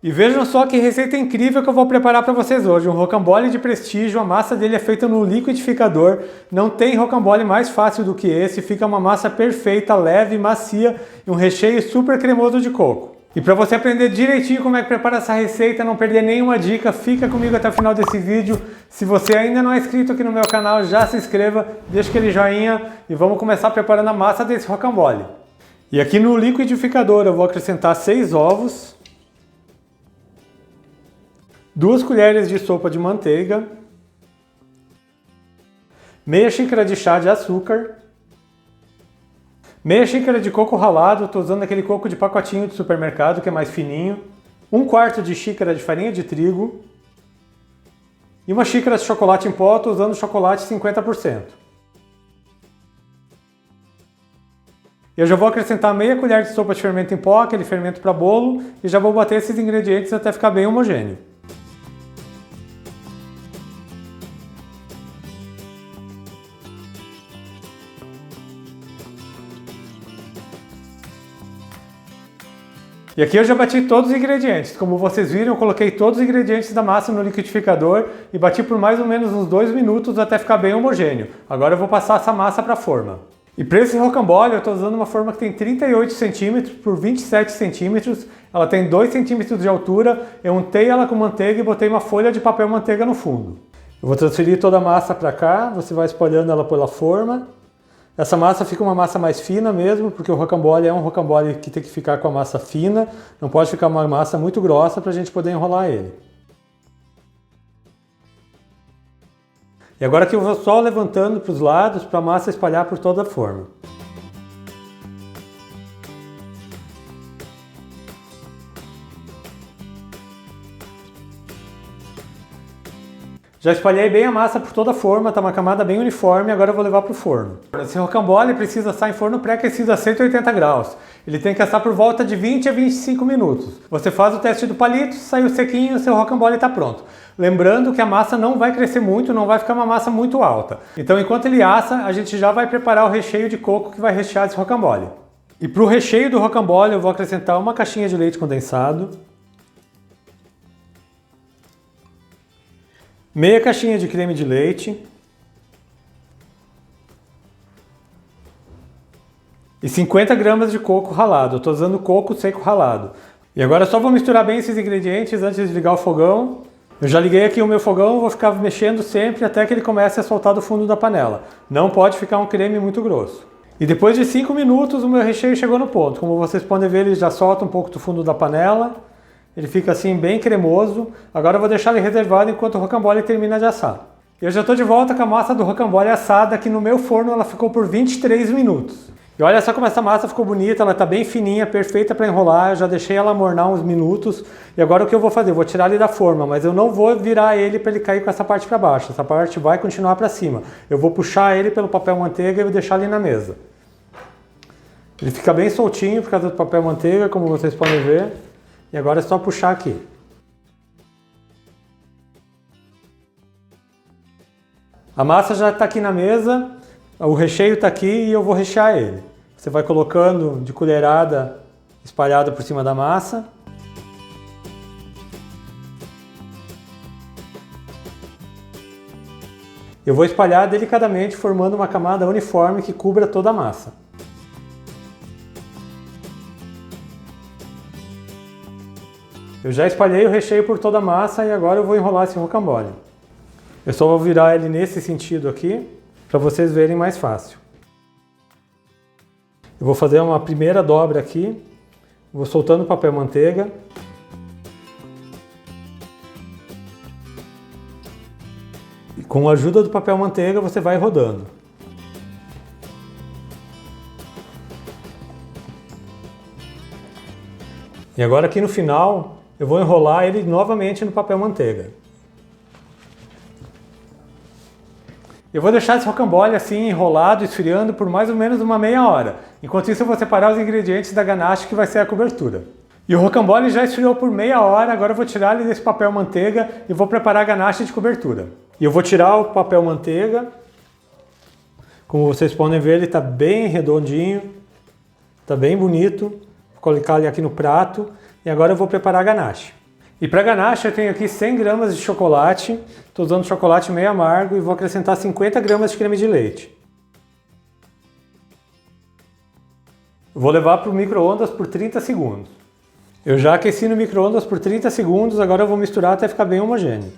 E vejam só que receita incrível que eu vou preparar para vocês hoje. Um rocambole de prestígio, a massa dele é feita no liquidificador. Não tem rocambole mais fácil do que esse, fica uma massa perfeita, leve, macia e um recheio super cremoso de coco. E para você aprender direitinho como é que prepara essa receita, não perder nenhuma dica, fica comigo até o final desse vídeo. Se você ainda não é inscrito aqui no meu canal, já se inscreva, deixa aquele joinha e vamos começar preparando a massa desse rocambole. E aqui no liquidificador eu vou acrescentar 6 ovos. 2 colheres de sopa de manteiga, meia xícara de chá de açúcar, meia xícara de coco ralado, estou usando aquele coco de pacotinho de supermercado que é mais fininho, 1/4 de xícara de farinha de trigo e 1 xícara de chocolate em pó, estou usando chocolate 50%. Eu já vou acrescentar meia colher de sopa de fermento em pó, aquele fermento para bolo, e já vou bater esses ingredientes até ficar bem homogêneo. E aqui eu já bati todos os ingredientes. Como vocês viram, eu coloquei todos os ingredientes da massa no liquidificador e bati por mais ou menos uns 2 minutos até ficar bem homogêneo. Agora eu vou passar essa massa para a forma. E para esse rocambole eu estou usando uma forma que tem 38 cm por 27 cm. Ela tem 2 cm de altura. Eu untei ela com manteiga e botei uma folha de papel manteiga no fundo. Eu vou transferir toda a massa para cá, você vai espalhando ela pela forma. Essa massa fica uma massa mais fina mesmo, porque o rocambole é um rocambole que tem que ficar com a massa fina, não pode ficar uma massa muito grossa para a gente poder enrolar ele. E agora aqui eu vou só levantando para os lados para a massa espalhar por toda a forma. Já espalhei bem a massa por toda a forma, tá uma camada bem uniforme, agora eu vou levar para o forno. Esse rocambole precisa assar em forno pré-aquecido a 180 graus. Ele tem que assar por volta de 20 a 25 minutos. Você faz o teste do palito, saiu sequinho, o seu rocambole está pronto. Lembrando que a massa não vai crescer muito, não vai ficar uma massa muito alta. Então enquanto ele assa, a gente já vai preparar o recheio de coco que vai rechear esse rocambole. E para o recheio do rocambole eu vou acrescentar uma caixinha de leite condensado, meia caixinha de creme de leite e 50 gramas de coco ralado. Eu estou usando coco seco ralado. E agora só vou misturar bem esses ingredientes antes de ligar o fogão. Eu já liguei aqui o meu fogão, vou ficar mexendo sempre até que ele comece a soltar do fundo da panela. Não pode ficar um creme muito grosso. E depois de 5 minutos o meu recheio chegou no ponto. Como vocês podem ver, ele já solta um pouco do fundo da panela. Ele fica assim bem cremoso. Agora eu vou deixar ele reservado enquanto o rocambole termina de assar. Eu já estou de volta com a massa do rocambole assada, que no meu forno ela ficou por 23 minutos. E olha só como essa massa ficou bonita, ela está bem fininha, perfeita para enrolar. Eu já deixei ela amornar uns minutos. E agora o que eu vou fazer? Eu vou tirar ele da forma, mas eu não vou virar ele para ele cair com essa parte para baixo. Essa parte vai continuar para cima. Eu vou puxar ele pelo papel manteiga e vou deixar ele na mesa. Ele fica bem soltinho por causa do papel manteiga, como vocês podem ver. E agora é só puxar aqui. A massa já está aqui na mesa, o recheio está aqui e eu vou rechear ele. Você vai colocando de colherada espalhada por cima da massa. Eu vou espalhar delicadamente, formando uma camada uniforme que cubra toda a massa. Eu já espalhei o recheio por toda a massa e agora eu vou enrolar esse rocambole. Eu só vou virar ele nesse sentido aqui, para vocês verem mais fácil. Eu vou fazer uma primeira dobra aqui, vou soltando o papel manteiga. E com a ajuda do papel manteiga você vai rodando. E agora aqui no final, eu vou enrolar ele novamente no papel manteiga. Eu vou deixar esse rocambole assim enrolado, esfriando por mais ou menos uma meia hora. Enquanto isso eu vou separar os ingredientes da ganache que vai ser a cobertura. E o rocambole já esfriou por meia hora, agora eu vou tirar ele desse papel manteiga e vou preparar a ganache de cobertura. E eu vou tirar o papel manteiga. Como vocês podem ver, ele está bem redondinho, está bem bonito. Vou colocar ele aqui no prato e agora eu vou preparar a ganache. E para ganache eu tenho aqui 100 gramas de chocolate, estou usando chocolate meio amargo e vou acrescentar 50 gramas de creme de leite. Vou levar para o micro-ondas por 30 segundos. Eu já aqueci no micro-ondas por 30 segundos, agora eu vou misturar até ficar bem homogêneo.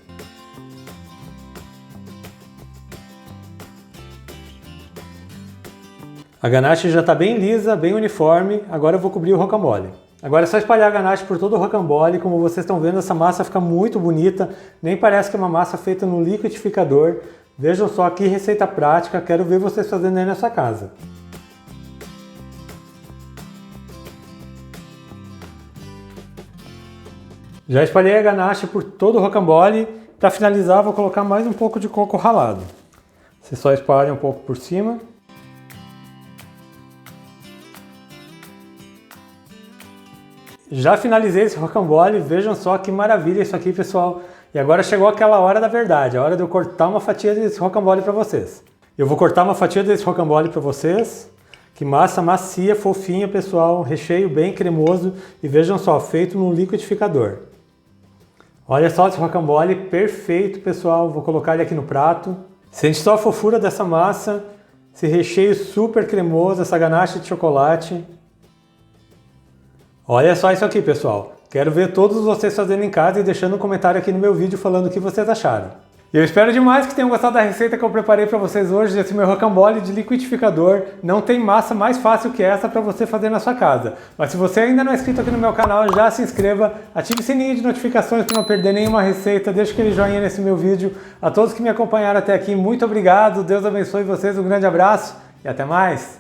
A ganache já está bem lisa, bem uniforme, agora eu vou cobrir o rocambole. Agora é só espalhar a ganache por todo o rocambole, como vocês estão vendo essa massa fica muito bonita, nem parece que é uma massa feita no liquidificador. Vejam só que receita prática, quero ver vocês fazendo aí na sua casa. Já espalhei a ganache por todo o rocambole, para finalizar vou colocar mais um pouco de coco ralado. Você só espalha um pouco por cima. Já finalizei esse rocambole, vejam só que maravilha isso aqui, pessoal. E agora chegou aquela hora da verdade, a hora de eu cortar uma fatia desse rocambole para vocês. Eu vou cortar uma fatia desse rocambole para vocês. Que massa macia, fofinha, pessoal, recheio bem cremoso e vejam só, feito no liquidificador. Olha só esse rocambole, perfeito, pessoal. Vou colocar ele aqui no prato. Sente só a fofura dessa massa, esse recheio super cremoso, essa ganache de chocolate. Olha só isso aqui, pessoal. Quero ver todos vocês fazendo em casa e deixando um comentário aqui no meu vídeo falando o que vocês acharam. E eu espero demais que tenham gostado da receita que eu preparei para vocês hoje, desse meu rocambole de liquidificador. Não tem massa mais fácil que essa para você fazer na sua casa. Mas se você ainda não é inscrito aqui no meu canal, já se inscreva, ative o sininho de notificações para não perder nenhuma receita, deixe aquele joinha nesse meu vídeo. A todos que me acompanharam até aqui, muito obrigado, Deus abençoe vocês, um grande abraço e até mais!